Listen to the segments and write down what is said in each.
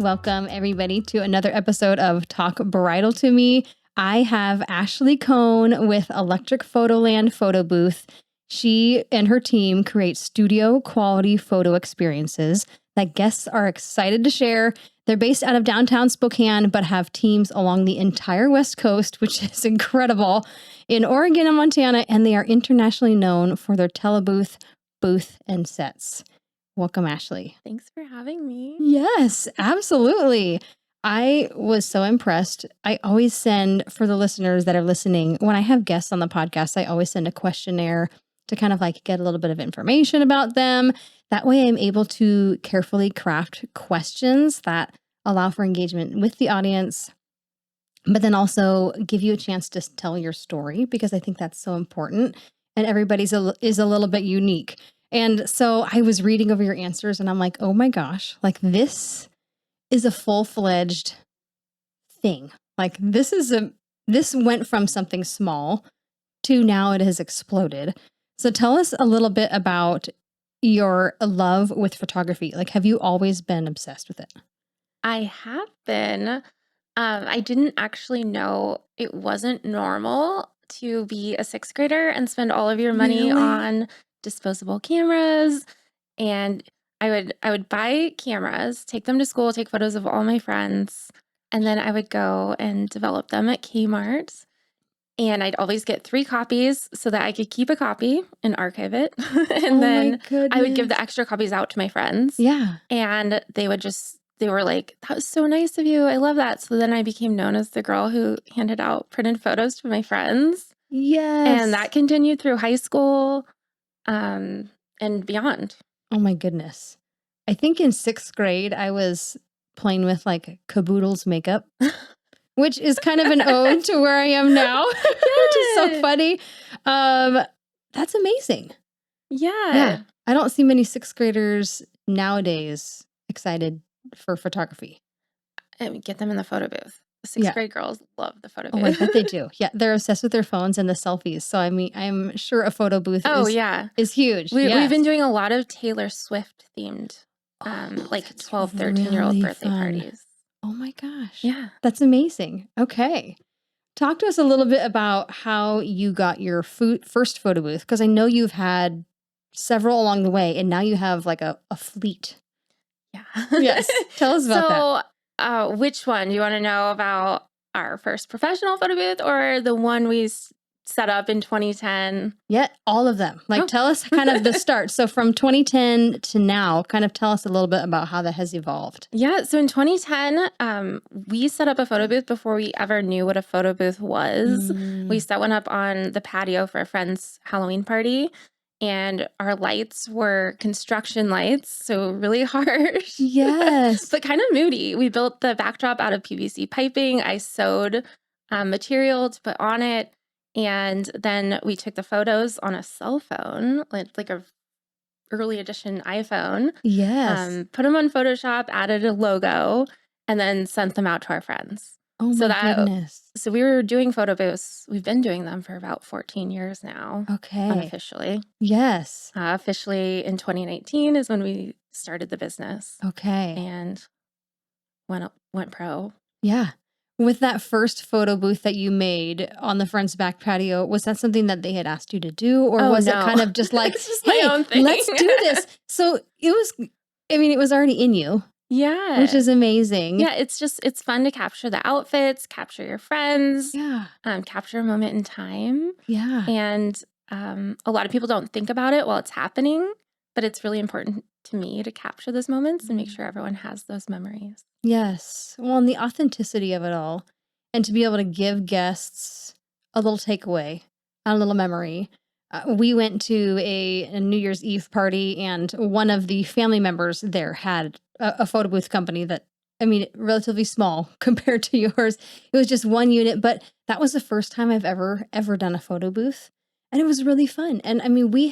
Welcome, everybody, to another episode of Talk Bridal to Me. I have Ashley Cohn with Electric Photoland Photo Booth. She and her team create studio quality photo experiences that guests are excited to share. They're based out of downtown Spokane, but have teams along the entire West Coast, which is incredible, in Oregon and Montana, and they are internationally known for their telebooth, booth, and sets. Welcome, Ashley. Thanks for having me. Yes, absolutely. I was so impressed. I always send, for the listeners that are listening, when I have guests on the podcast, I always send a questionnaire to kind of like get a little bit of information about them. That way I'm able to carefully craft questions that allow for engagement with the audience, but then also give you a chance to tell your story, because I think that's so important. And everybody's is a little bit unique. And so I was reading over your answers and I'm like, oh my gosh, like this is a full-fledged thing. Like this went from something small to now it has exploded. So tell us a little bit about your love with photography. Like, have you always been obsessed with it? I have been. I didn't actually know it wasn't normal to be a sixth grader and spend all of your money Really? on disposable cameras. And I would buy cameras, take them to school, take photos of all my friends, and then I would go and develop them at Kmart. And I'd always get 3 copies so that I could keep a copy and archive it. And then I would give the extra copies out to my friends. Yeah. And they were like, that was so nice of you. I love that. So then I became known as the girl who handed out printed photos to my friends. Yes. And that continued through high school and beyond. Oh my goodness. I think in 6th grade, I was playing with like Caboodle's makeup, which is kind of an ode to where I am now, which is so funny. That's amazing. Yeah. I don't see many 6th graders nowadays excited for photography. I mean, get them in the photo booth. The 6th grade girls love the photo booth. Oh, I bet they do. Yeah, they're obsessed with their phones and the selfies. So, I mean, I'm sure a photo booth is huge. We've been doing a lot of Taylor Swift themed, like 12, 13-year-old birthday parties. Oh my gosh. Yeah. That's amazing. Okay. Talk to us a little bit about how you got your first photo booth, because I know you've had several along the way, and now you have like a fleet. Yeah. Yes. Tell us about that. Which one? Do you want to know about our first professional photo booth or the one we set up in 2010? Yeah, all of them. Like, tell us kind of the start. So from 2010 to now, kind of tell us a little bit about how that has evolved. Yeah. So in 2010, we set up a photo booth before we ever knew what a photo booth was. We set one up on the patio for a friend's Halloween party. And our lights were construction lights, so really harsh. Yes. But kind of moody. We built the backdrop out of PVC piping. I sewed material to put on it. And then we took the photos on a cell phone, like a early edition iPhone. Yes. Put them on Photoshop, added a logo, and then sent them out to our friends. Oh my goodness. So we were doing photo booths. We've been doing them for about 14 years now. Okay. Unofficially. Yes. Officially in 2019 is when we started the business. Okay. And went pro. Yeah. With that first photo booth that you made on the friend's back patio, was that something that they had asked you to do? Or was it kind of just like, just hey, my own thing. Let's do this? So it was already in you. Yeah. Which is amazing. Yeah, it's fun to capture the outfits, capture your friends. Yeah. Capture a moment in time. Yeah. And a lot of people don't think about it while it's happening, but it's really important to me to capture those moments and make sure everyone has those memories. Yes. Well, and the authenticity of it all, and to be able to give guests a little takeaway, a little memory. We went to a New Year's Eve party, and one of the family members there had a photo booth company that, I mean, relatively small compared to yours. It was just one unit, but that was the first time I've ever done a photo booth. And it was really fun. And I mean, we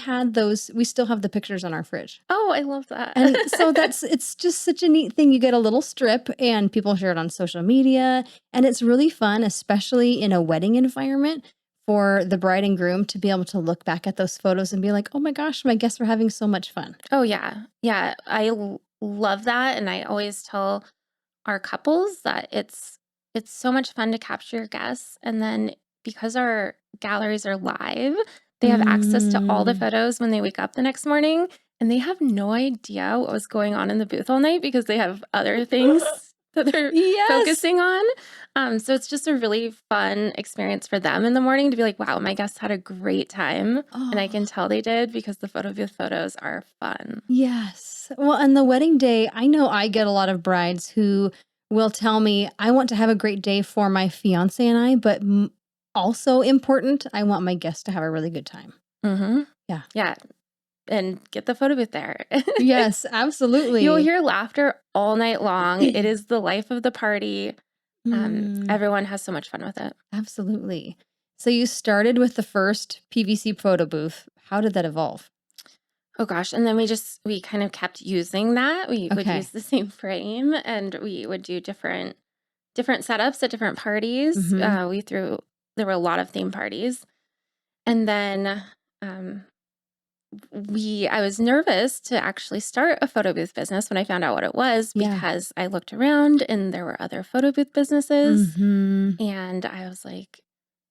still have the pictures on our fridge. Oh, I love that. And so it's just such a neat thing. You get a little strip and people share it on social media. And it's really fun, especially in a wedding environment, for the bride and groom to be able to look back at those photos and be like, oh my gosh, my guests were having so much fun. Oh, yeah. Yeah. I love that. And I always tell our couples that it's so much fun to capture your guests. And then because our galleries are live, they have access to all the photos when they wake up the next morning, and they have no idea what was going on in the booth all night because they have other things that they're Yes. focusing on. So it's just a really fun experience for them in the morning to be like, wow, my guests had a great time. And I can tell they did because the photo booth photos are fun. Yes. Well, and the wedding day, I know I get a lot of brides who will tell me, I want to have a great day for my fiance and I, but also important, I want my guests to have a really good time. Mm-hmm. Yeah. Yeah. And get the photo booth there. Yes, absolutely. You'll hear laughter all night long. It is the life of the party. Everyone has so much fun with it. Absolutely. So you started with the first PVC photo booth. How did that evolve? Oh gosh. And then we kind of kept using that. We would Okay. use the same frame, and we would do different setups at different parties. There were a lot of theme parties. And then I was nervous to actually start a photo booth business when I found out what it was, because I looked around and there were other photo booth businesses, and I was like,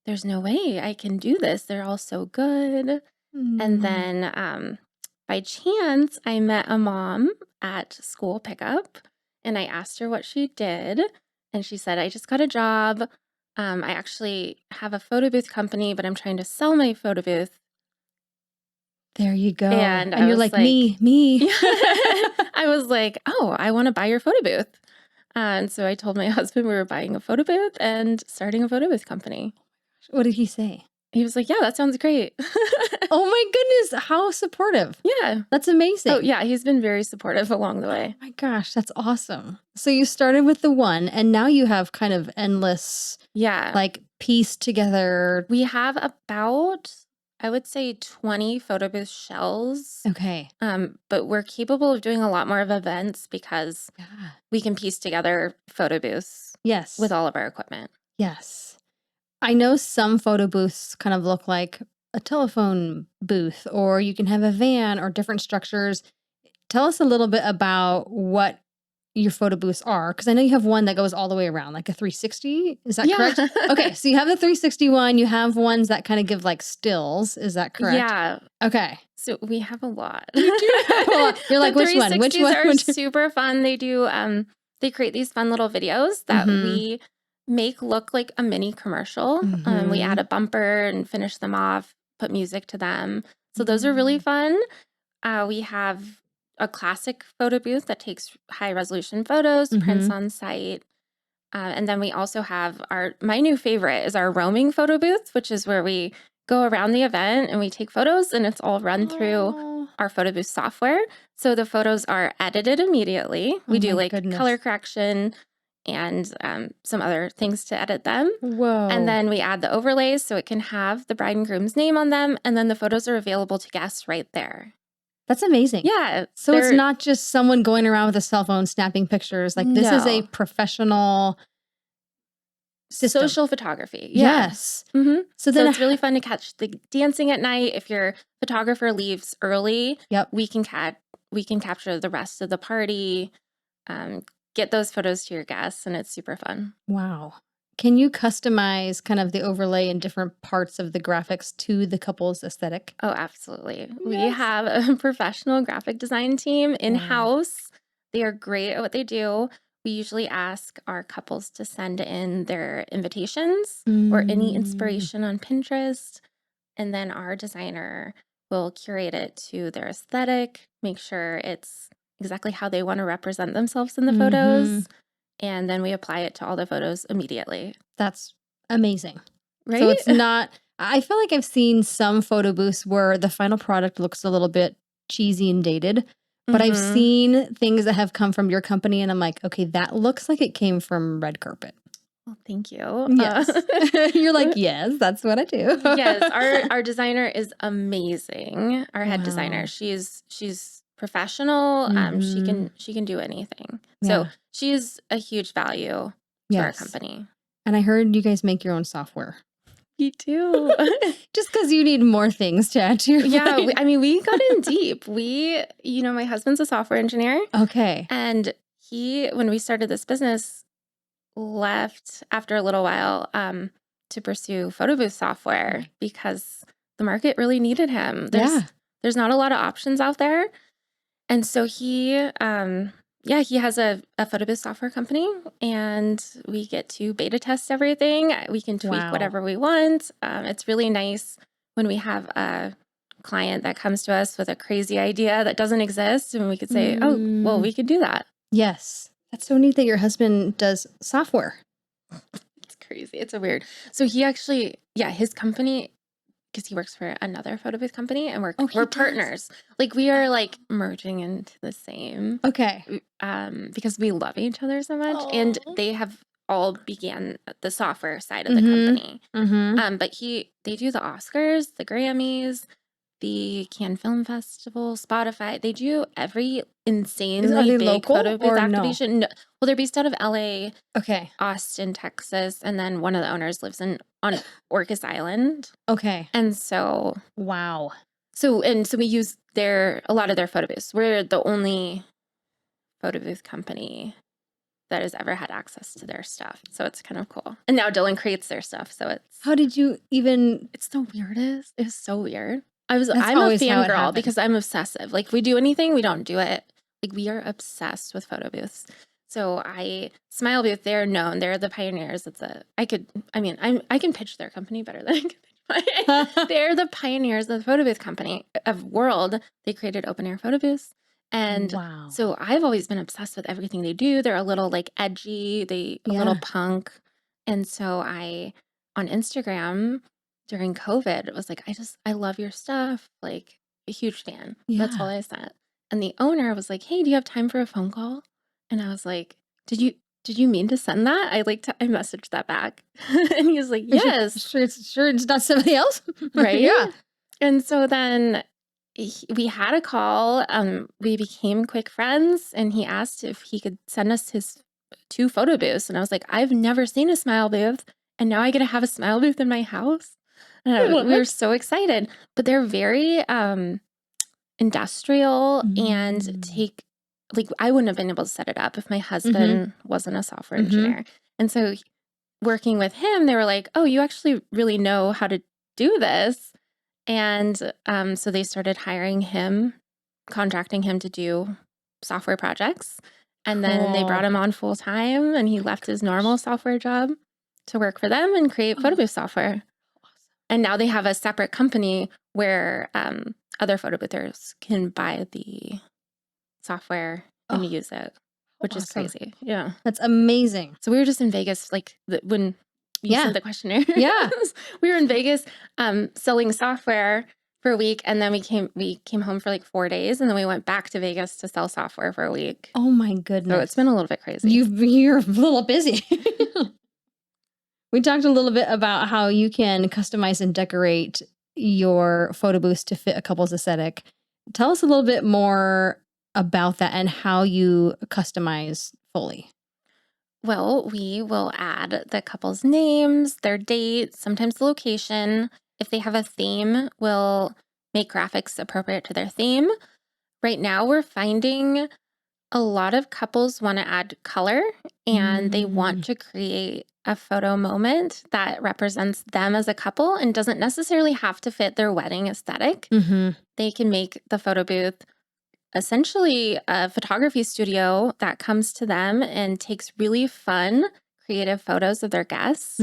there's no way I can do this. They're all so good. And then by chance, I met a mom at school pickup, and I asked her what she did. And she said, I just got a job. I actually have a photo booth company, but I'm trying to sell my photo booth. There you go. And you're like, me. I was like, oh, I want to buy your photo booth. And so I told my husband we were buying a photo booth and starting a photo booth company. What did he say? He was like, yeah, that sounds great. Oh my goodness. How supportive. Yeah. That's amazing. Oh yeah. He's been very supportive along the way. Oh my gosh. That's awesome. So you started with the one, and now you have kind of endless, like, pieced together. We have about, I would say, 20 photo booth shells. Okay. But we're capable of doing a lot more of events because we can piece together photo booths with all of our equipment. Yes. I know some photo booths kind of look like a telephone booth, or you can have a van or different structures. Tell us a little bit about what your photo booths are, because I know you have one that goes all the way around, like a 360. Is that correct? Okay, so you have the 360 one. You have ones that kind of give like stills. Is that correct? Yeah. Okay. So we have a lot. You do have a lot. You're like, which one? Which one? Are super fun. They do. They create these fun little videos that we make look like a mini commercial. We add a bumper and finish them off, put music to them. So those are really fun. We have a classic photo booth that takes high resolution photos, prints on site. And then we also have my new favorite is our roaming photo booth, which is where we go around the event and we take photos, and it's all run through our photo booth software. So the photos are edited immediately. We do like color correction and some other things to edit them. Whoa. And then we add the overlays so it can have the bride and groom's name on them. And then the photos are available to guests right there. That's amazing. Yeah. So it's not just someone going around with a cell phone snapping pictures. Like, this is a professional system. Social photography. Yes. So then it's really fun to catch the dancing at night. If your photographer leaves early, we can capture the rest of the party, get those photos to your guests, and it's super fun. Wow. Can you customize kind of the overlay in different parts of the graphics to the couple's aesthetic? Oh, absolutely. Yes. We have a professional graphic design team in-house. They are great at what they do. We usually ask our couples to send in their invitations or any inspiration on Pinterest. And then our designer will curate it to their aesthetic, make sure it's exactly how they want to represent themselves in the photos. And then we apply it to all the photos immediately. That's amazing. Right? So it's not, I feel like I've seen some photo booths where the final product looks a little bit cheesy and dated, but I've seen things that have come from your company and I'm like, okay, that looks like it came from red carpet. Well, thank you. Yes. You're like, yes, that's what I do. Yes. Our designer is amazing. Our head designer. She's professional. She can do anything. So she's a huge value to our company. And I heard you guys make your own software. You do. Just because you need more things to add to your plate. We got in deep. My husband's a software engineer. Okay. And when we started this business, left after a little while to pursue Photobooth software because the market really needed him. There's not a lot of options out there. And so he has a Photobooth software company, and we get to beta test everything. We can tweak whatever we want. It's really nice when we have a client that comes to us with a crazy idea that doesn't exist, and we could say, oh, well, we could do that. Yes. That's so neat that your husband does software. It's crazy. It's so weird. So he actually, his company, because he works for another Photobooth company, and we're partners. Like, we are like merging into the same. Okay. Because we love each other so much, and they have all began the software side of the company. But they do the Oscars, the Grammys, the Cannes Film Festival, Spotify. They do every insanely big local Photobooth activation. No? Well, they're based out of LA, Austin, Texas, and then one of the owners lives on Orcas Island. Okay. And so wow. So we use a lot of their Photobooths. We're the only Photobooth company that has ever had access to their stuff. So it's kind of cool. And now Dylan creates their stuff. So how did you even? It's the weirdest. It's so weird. I'm a fangirl because I'm obsessive. Like, if we do anything, we don't do it. Like, we are obsessed with Photobooths. So Smile Booth, they're known. They're the pioneers. I can pitch their company better than I can pitch they're the pioneers of the Photobooth company of world. They created open air Photobooths. And so I've always been obsessed with everything they do. They're a little like edgy, a little punk. And so on Instagram during COVID, it was like, I love your stuff. Like, a huge fan. Yeah. That's all I said. And the owner was like, hey, do you have time for a phone call? And I was like, did you mean to send that? I messaged that back. And he was like, yes. Sure it's not somebody else. Right? Yeah. And so then we had a call. We became quick friends, and he asked if he could send us his 2 photo booths. And I was like, I've never seen a Smile booth, and now I get to have a Smile booth in my house. And we were so excited. But they're very industrial and I wouldn't have been able to set it up if my husband wasn't a software engineer. And so working with him, they were like, oh, you actually really know how to do this. And so they started hiring him, contracting him to do software projects. And then they brought him on full time, and he left his normal software job to work for them and create Photobooth software. And now they have a separate company where other photoboothers can buy the software and use it, which is crazy. Yeah. That's amazing. So we were just in Vegas, like when you sent the questionnaire. Yeah. We were in Vegas selling software for a week, and then we came home for like 4 days, and then we went back to Vegas to sell software for a week. Oh my goodness. So it's been a little bit crazy. You're a little busy. We talked a little bit about how you can customize and decorate your photo booths to fit a couple's aesthetic. Tell us a little bit more about that and how you customize fully. Well, we will add the couple's names, their dates, sometimes the location. If they have a theme, we'll make graphics appropriate to their theme. Right now, we're finding a lot of couples want to add color, and they want to create a photo moment that represents them as a couple and doesn't necessarily have to fit their wedding aesthetic. They can make the photo booth essentially a photography studio that comes to them and takes really fun, creative photos of their guests.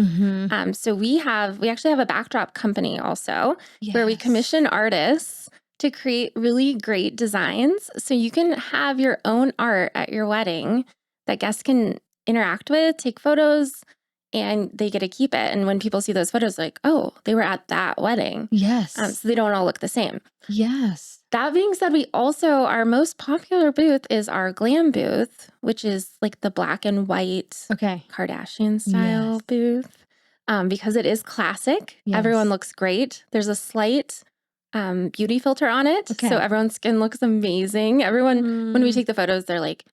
So we actually have a backdrop company also where we commission artists to create really great designs. So you can have your own art at your wedding that guests can interact with, take photos, and they get to keep it. And when people see those photos, like, oh, they were at that wedding. Yes. So they don't all look the same. Yes. That being said, our most popular booth is our glam booth, which is like the black and white Kardashian style booth. Because it is classic. Everyone looks great. There's a slight beauty filter on it. So everyone's skin looks amazing. Everyone, when we take the photos, they're like,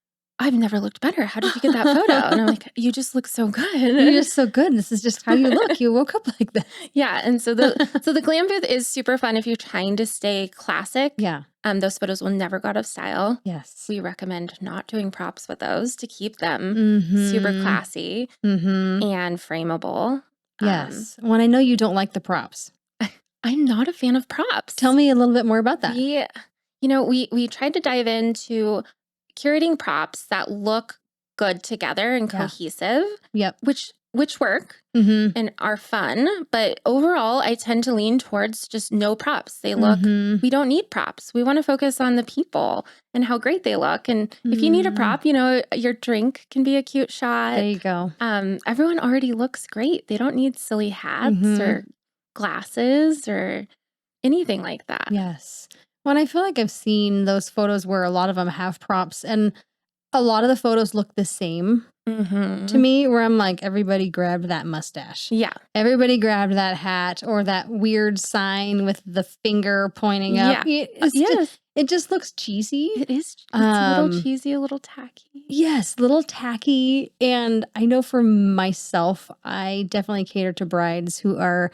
I've never looked better. How did you get that photo? And I'm like, you just look so good. You're just so good. This is just how you look. You woke up like this. Yeah. And so the glam booth is super fun if you're trying to stay classic. Yeah. Those photos will never go out of style. Yes. We recommend not doing props with those to keep them super classy and frameable. Yes. When I know you don't like the props. I'm not a fan of props. Tell me a little bit more about that. We tried to dive into curating props that look good together and cohesive. Yep. Which work and are fun. But overall, I tend to lean towards just no props. They look, we don't need props. We want to focus on the people and how great they look. And if you need a prop, your drink can be a cute shot. There you go. Everyone already looks great. They don't need silly hats or glasses or anything like that. Yes. Well, I feel like I've seen those photos where a lot of them have props and a lot of the photos look the same to me, where I'm like, everybody grabbed that mustache. Yeah. Everybody grabbed that hat or that weird sign with the finger pointing up. It just looks cheesy. It is. It's a little cheesy, a little tacky. Yes, little tacky. And I know for myself, I definitely cater to brides who are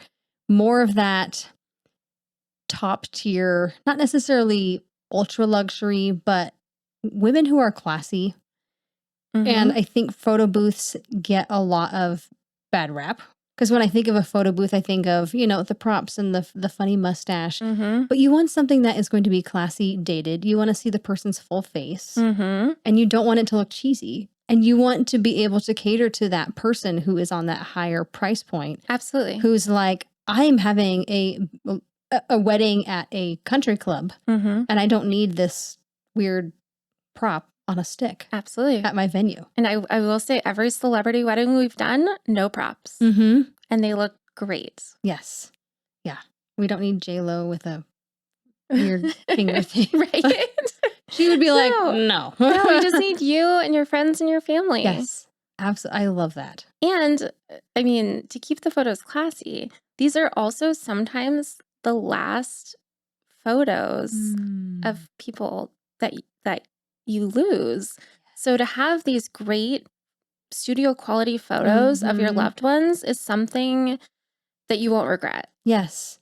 more of that top tier, not necessarily ultra luxury, but women who are classy. And I think photo booths get a lot of bad rap. Because when I think of a photo booth, I think of, the props and the funny mustache. But you want something that is going to be classy, dated. You want to see the person's full face. And you don't want it to look cheesy. And you want to be able to cater to that person who is on that higher price point. Absolutely. Who's like, I am having a wedding at a country club. And I don't need this weird prop on a stick. Absolutely. At my venue. And I will say every celebrity wedding we've done, no props. And they look great. Yes. Yeah. We don't need J-Lo with a weird finger thing. Right? She would be like, no. No, we just need you and your friends and your family. Yes. Absolutely. I love that. And I mean, to keep the photos classy, these are also sometimes the last photos of people that you lose. So to have these great studio quality photos of your loved ones is something that you won't regret. Yes.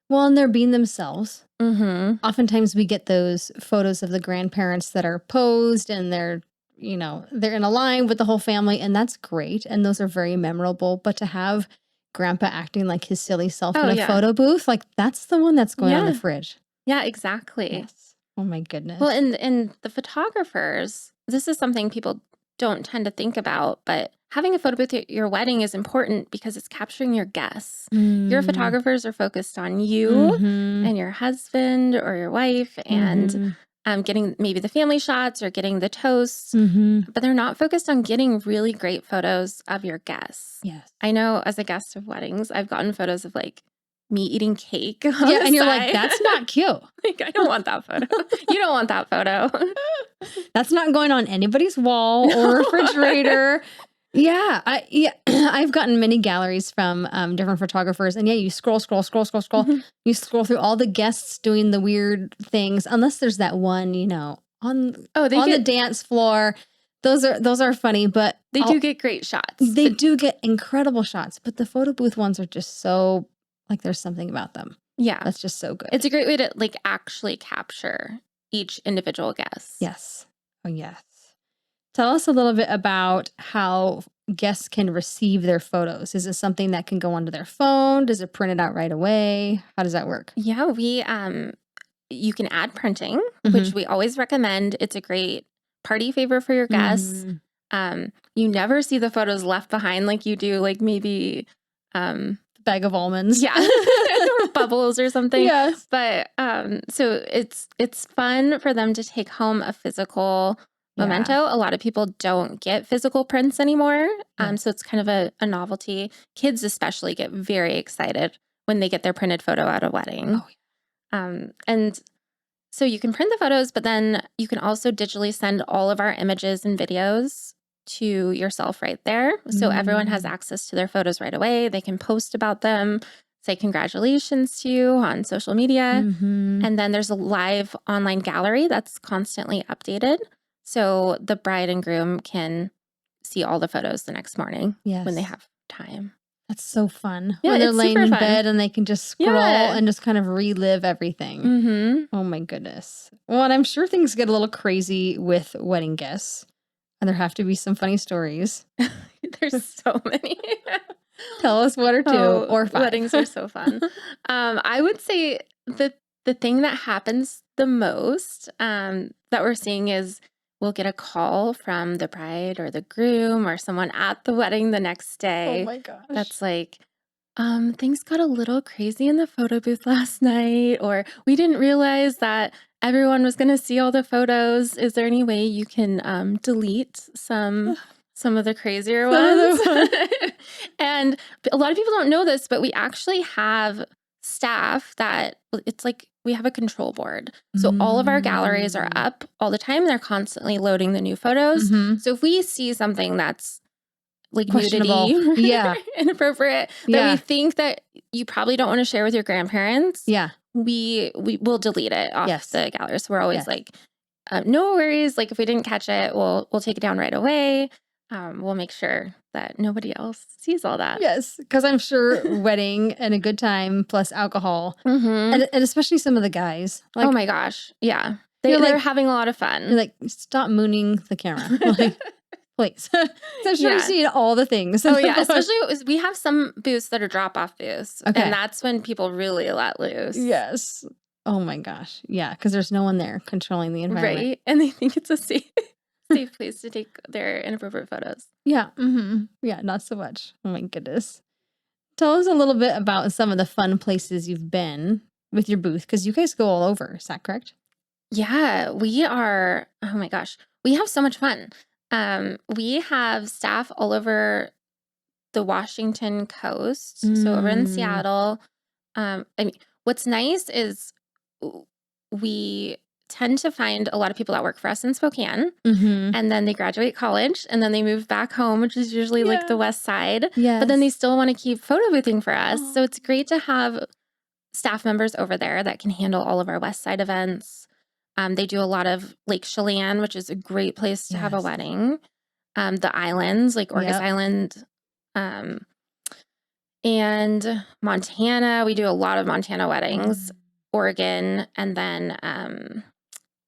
Well, and they're being themselves. Oftentimes we get those photos of the grandparents that are posed and they're in a line with the whole family, and that's great. And those are very memorable. But to have grandpa acting like his silly self in a photo booth, like that's the one that's going on the fridge. Yeah, exactly. Yes. Oh my goodness. Well, and the photographers, this is something people don't tend to think about, but having a photo booth at your wedding is important because it's capturing your guests. Your photographers are focused on you and your husband or your wife and getting maybe the family shots or getting the toasts, but they're not focused on getting really great photos of your guests. Yes. I know as a guest of weddings, I've gotten photos of like me eating cake. Yeah, and you're like, that's not cute. Like, I don't want that photo. You don't want that photo. That's not going on anybody's wall or refrigerator. Yeah, I've gotten many galleries from different photographers, and you scroll. You scroll through all the guests doing the weird things, unless there's that one, on the dance floor. Those are funny, but they do get great shots. They do get incredible shots, but the photo booth ones are just so like there's something about them. Yeah, that's just so good. It's a great way to like actually capture each individual guest. Yes. Oh, yes. Tell us a little bit about how guests can receive their photos. Is it something that can go onto their phone? Does it print it out right away? How does that work? Yeah, you can add printing, which we always recommend. It's a great party favor for your guests. You never see the photos left behind like you do, like maybe bag of almonds. Yeah. Or bubbles or something. Yes. But so it's fun for them to take home a physical memento. A lot of people don't get physical prints anymore. So it's kind of a novelty. Kids especially get very excited when they get their printed photo at a wedding. And so you can print the photos, but then you can also digitally send all of our images and videos to yourself right there. So everyone has access to their photos right away. They can post about them, say congratulations to you on social media. And then there's a live online gallery that's constantly updated. so the bride and groom can see all the photos the next morning when they Yes. have time. That's so fun. Yeah, When they're it's laying super in fun. bed and they can just scroll Yeah. and just kind of relive everything. Mm-hmm. Oh my goodness. Well, and I'm sure things get a little crazy with wedding guests. And there have to be some funny stories. There's so many. Tell us one or two or five. Weddings are so fun. I would say the thing that happens the most that we're seeing is we'll get a call from the bride or the groom or someone at the wedding the next day. Oh my gosh. That's like, things got a little crazy in the photo booth last night, or we didn't realize that everyone was going to see all the photos. Is there any way you can delete some of the crazier ones? And a lot of people don't know this, but we actually have staff that it's like we have a control board. So all of our galleries are up all the time. They're constantly loading the new photos. So if we see something that's like Questionable. nudity, Yeah. inappropriate, that we think that you probably don't want to share with your grandparents, Yeah. we will delete it off the gallery. So we're always like, no worries. Like if we didn't catch it, we'll take it down right away. We'll make sure that nobody else sees all that. Yes, because I'm sure wedding and a good time plus alcohol, Mm-hmm. and especially some of the guys. Like, oh my gosh, yeah, You're they're like- having a lot of fun. you're like, stop mooning the camera, like, please. So I'm sure you've seen all the things. Oh yeah, especially we have some booths that are drop-off booths, Okay. and that's when people really let loose. Yes. Oh my gosh. Yeah, because there's no one there controlling the environment. Right, and they think it's a safe place to take their inappropriate photos. Yeah. Mm-hmm. Yeah, not so much. Oh my goodness. Tell us a little bit about some of the fun places you've been with your booth, because you guys go all over. Is that correct? Yeah, we are. Oh my gosh, we have so much fun. We have staff all over the Washington coast, so over in Seattle. I mean, what's nice is we tend to find a lot of people that work for us in Spokane, and then they graduate college, and then they move back home, which is usually like the West Side. Yes. But then they still want to keep photo boothing for us, so it's great to have staff members over there that can handle all of our West Side events. They do a lot of Lake Chelan, which is a great place to have a wedding. The islands, like Orcas Island, and Montana. We do a lot of Montana weddings, Oregon, and then,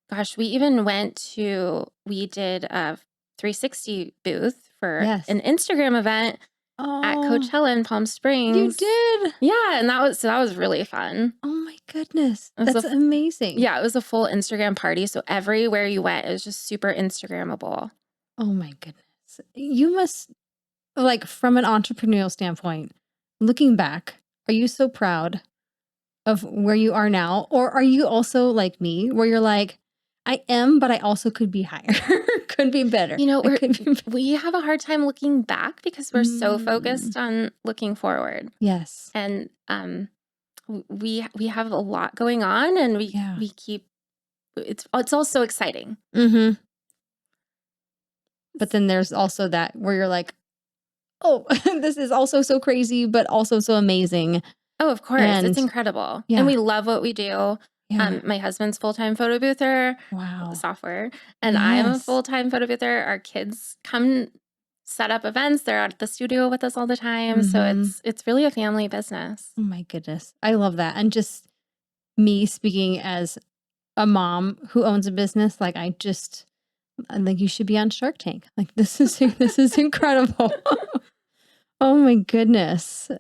gosh, we even we did a 360 booth for an Instagram event at Coachella in Palm Springs. You did? Yeah, and that was really fun. Oh my goodness. That's amazing. Yeah, it was a full Instagram party. So everywhere you went, it was just super Instagrammable. Oh my goodness. You must, like, from an entrepreneurial standpoint, looking back, are you so proud of where you are now? Or are you also like me, where you're like, I am, but I also could be higher, could be better. You know, we have a hard time looking back because we're so focused on looking forward. Yes. And we have a lot going on, and we keep it's all so exciting. But then there's also that where you're like, oh, this is also so crazy, but also so amazing. Oh, of course. It's incredible. And we love what we do. My husband's full-time photo boother. Wow. Software. And I'm a full-time photo boother. Our kids come set up events. They're at the studio with us all the time. So it's really a family business. Oh my goodness. I love that. And just me speaking as a mom who owns a business, like I think you should be on Shark Tank. Like this is incredible. Oh my goodness.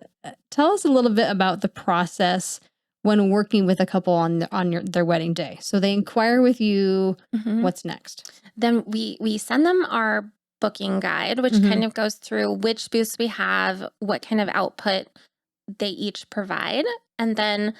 Tell us a little bit about the process when working with a couple on their wedding day. So they inquire with you, what's next? Then we send them our booking guide, which kind of goes through which booths we have, what kind of output they each provide. And then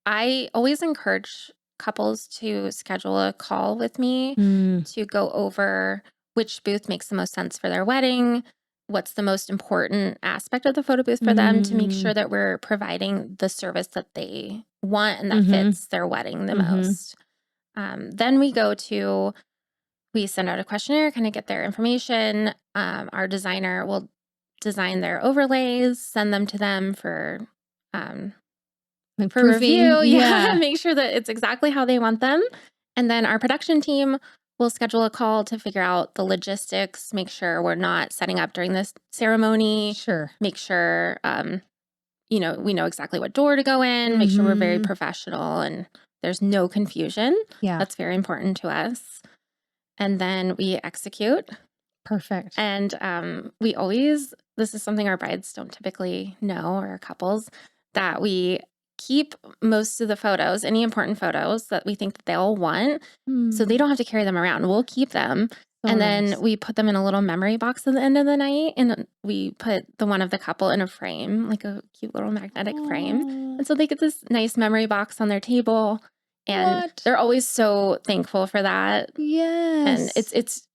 I always encourage couples to schedule a call with me to go over which booth makes the most sense for their wedding, what's the most important aspect of the photo booth for them, to make sure that we're providing the service that they want and that fits their wedding the most. Then we send out a questionnaire, kind of get their information. Our designer will design their overlays, send them to them for review. Yeah. Make sure that it's exactly how they want them. And then our production team we'll schedule a call to figure out the logistics, make sure we're not setting up during this ceremony, Sure. make sure, we know exactly what door to go in, make sure we're very Mhm. professional and there's no confusion. Yeah. That's very important to us. And then we execute. Perfect. And we always, this is something our brides don't typically know, or our couples, that we keep most of the photos, any important photos that we think that they'll want, so they Mm, don't have to carry them around. We'll keep them. so And nice. then we put them in a little memory box at the end of the night, and we put the one of the couple in a frame, like a cute little magnetic frame. Aw, And so they get this nice memory box on their table, and what? they're always so thankful for that. And Yes.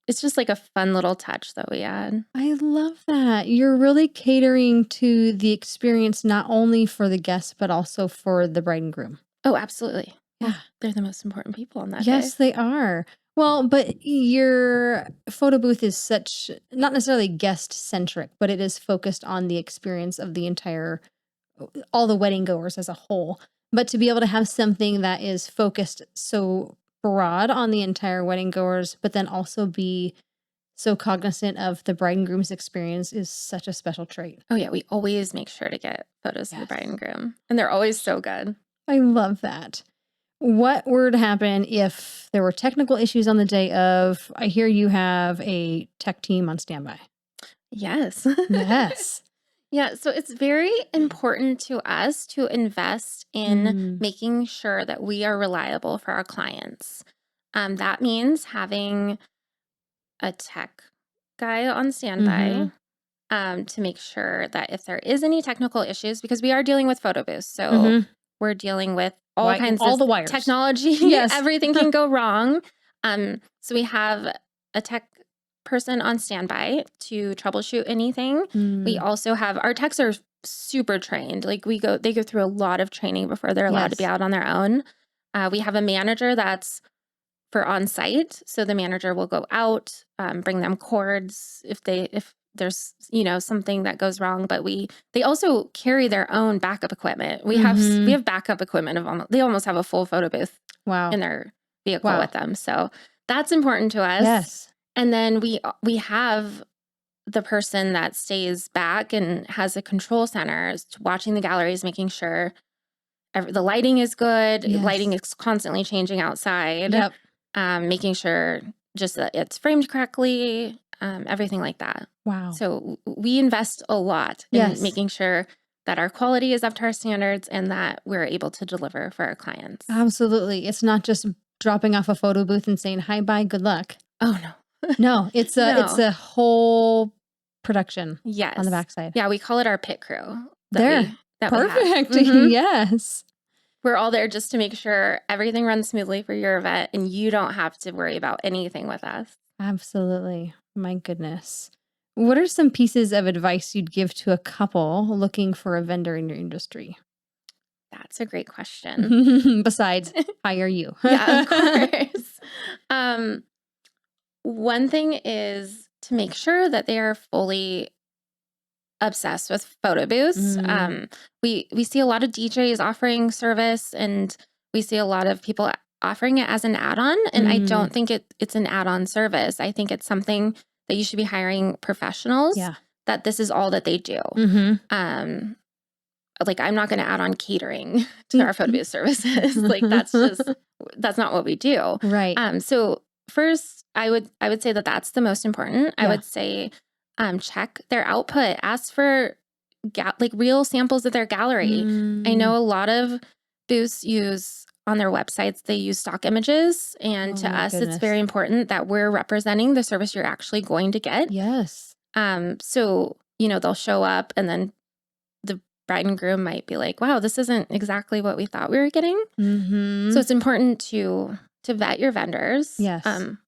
it's just like a fun little touch that we add. I love that. You're really catering to the experience not only for the guests, but also for the bride and groom. Oh, absolutely. Well, Yeah. they're the most important people on that day. Yes, they are. Well, but your photo booth is such not necessarily guest centric, but it is focused on the experience of the entire all the wedding goers as a whole. But to be able to have something that is focused so broad on the entire wedding goers, but then also be so cognizant of the bride and groom's experience is such a special trait. Oh, yeah, we always make sure to get photos of the Yes. bride and groom, and they're always so good. I love that. What were to happen if there were technical issues on the day of? I hear you have a tech team on standby. Yes. Yes. Yeah, so it's very important to us to invest in Mm, making sure that we are reliable for our clients. That means having a tech guy on mm-hmm, standby, to make sure that if there is any technical issues, because we are dealing with Photobooths, so mm-hmm. we're dealing with all Why kinds all of the wires? technology. Yes. Everything can go wrong. So we have a tech person on standby to troubleshoot anything. We Mm, also have our techs are super trained. Like they go through a lot of training before they're allowed to be yes. out on their own. We have a manager that's for on site. So the manager will go out, bring them cords if there's something that goes wrong. But they also carry their own backup equipment. We Mm-hmm. have backup equipment of almost, they almost have a full photo booth Wow. in their vehicle Wow. with them. So that's important to us. Yes. And then we have the person that stays back and has a control center is watching the galleries, making sure the lighting is good. Lighting Yes. is constantly changing outside, Yep. making sure just that it's framed correctly, everything like that. Wow. So we invest a lot in Yes. making sure that our quality is up to our standards and that we're able to deliver for our clients. Absolutely. It's not just dropping off a photo booth and saying hi bye, good luck. Oh, no. No, it's No. a whole production on the Yes. backside. Yeah, we call it our pit crew There. that we have. Perfect. Mhm. Yes. We're all there just to make sure everything runs smoothly for your event and you don't have to worry about anything with us. Absolutely. My goodness. What are some pieces of advice you'd give to a couple looking for a vendor in your industry? That's a great question. Besides, hire you. Yeah, of course. Um, One thing is to make sure that they are fully obsessed with photo booths. Mm, We see a lot of DJs offering service, and we see a lot of people offering it as an add-on. And I mm, don't think it's an add-on service. I think it's something that you should be hiring professionals. yeah. That this is all that they do. Mm-hmm. Um, like I'm not going to add on catering to our photo booth services. Like that's not what we do. Right. So first, I would say that that's the most important. I Yeah. would say check their output. Ask for like real samples of their gallery. I Mm. know a lot of booths use on their websites, they use stock images. And Oh to my us, it's goodness. very important that we're representing the service you're actually going to get. Yes. So, they'll show up and then the bride and groom might be like, wow, this isn't exactly what we thought we were getting. Mm-hmm. So it's important to vet your vendors. Yes.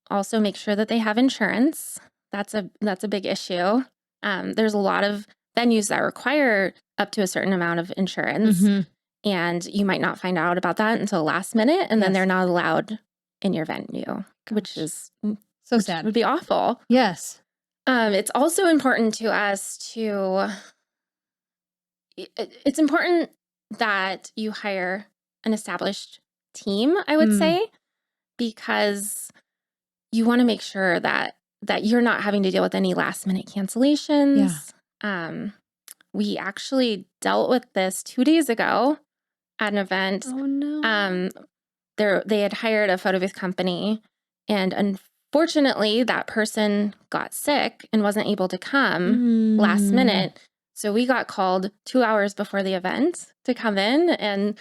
Also make sure that they have insurance. That's a big issue. There's a lot of venues that require up to a certain amount of insurance, Mm-hmm. and you might not find out about that until last minute, and then they're Yes. not allowed in your venue, which Gosh. is So which sad. would be awful. Yes. It's also important to us to it's important that you hire an established team, I would Mm. say, because you want to make sure that you're not having to deal with any last minute cancellations. We actually dealt with this 2 days ago at an event. Oh no. They had hired a photo booth company, and unfortunately that person got sick and wasn't able to come last minute. So we got called 2 hours before the event to come in, and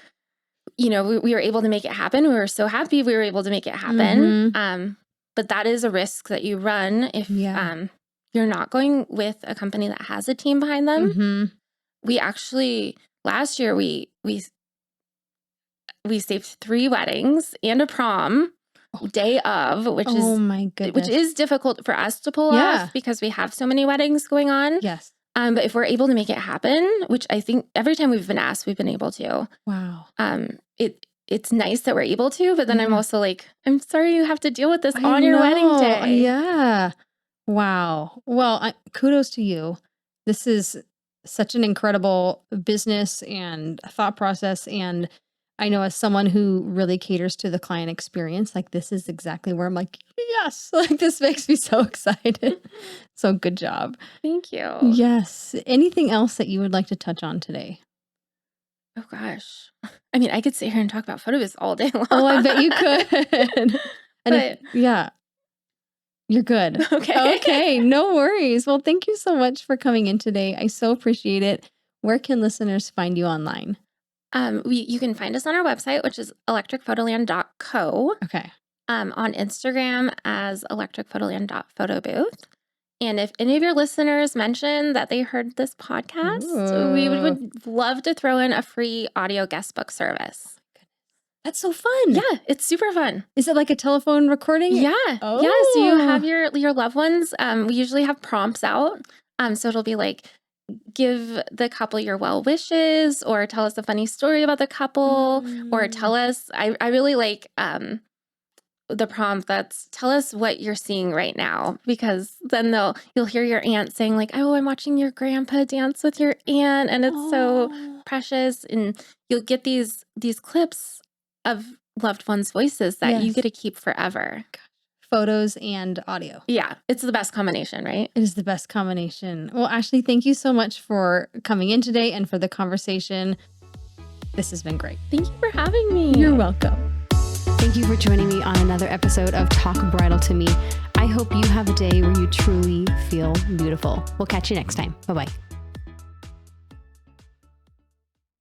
we were able to make it happen. We were so happy we were able to make it happen. But that is a risk that you run if you're not going with a company that has a team behind them. We actually, last year, we saved 3 weddings and a prom day of, which is difficult for us to pull off because we have so many weddings going on. Yes. But if we're able to make it happen, which I think every time we've been asked, we've been able to. Wow. It's nice that we're able to, but then I'm also like, I'm sorry you have to deal with this on your wedding day. Yeah. Wow. Well, kudos to you. This is such an incredible business and thought process. And I know as someone who really caters to the client experience, like this is exactly where I'm like, yes, like this makes me so excited. So good job. Thank you. Yes. Anything else that you would like to touch on today? Oh gosh. I mean, I could sit here and talk about Photobooths all day long. Oh, I bet you could. You're good. Okay. No worries. Well, thank you so much for coming in today. I so appreciate it. Where can listeners find you online? You can find us on our website, which is electricphotoland.co. Okay. On Instagram as electricphotoland.photobooth. And if any of your listeners mention that they heard this podcast, we would love to throw in a free audio guest book service. That's so fun. Yeah, it's super fun. Is it like a telephone recording? Yeah. Oh. Yeah, so you have your loved ones. We usually have prompts out. So it'll be like, give the couple your well wishes, or tell us a funny story about the couple, or tell us, I really like the prompt that's tell us what you're seeing right now, because then you'll hear your aunt saying like, oh, I'm watching your grandpa dance with your aunt, and it's so precious. And you'll get these clips of loved ones' voices that you get to keep forever. Photos and audio. Yeah, it's the best combination, right? It is the best combination. Well, Ashley, thank you so much for coming in today and for the conversation. This has been great. Thank you for having me. You're welcome. Thank you for joining me on another episode of Talk Bridal to Me. I hope you have a day where you truly feel beautiful. We'll catch you next time. Bye-bye.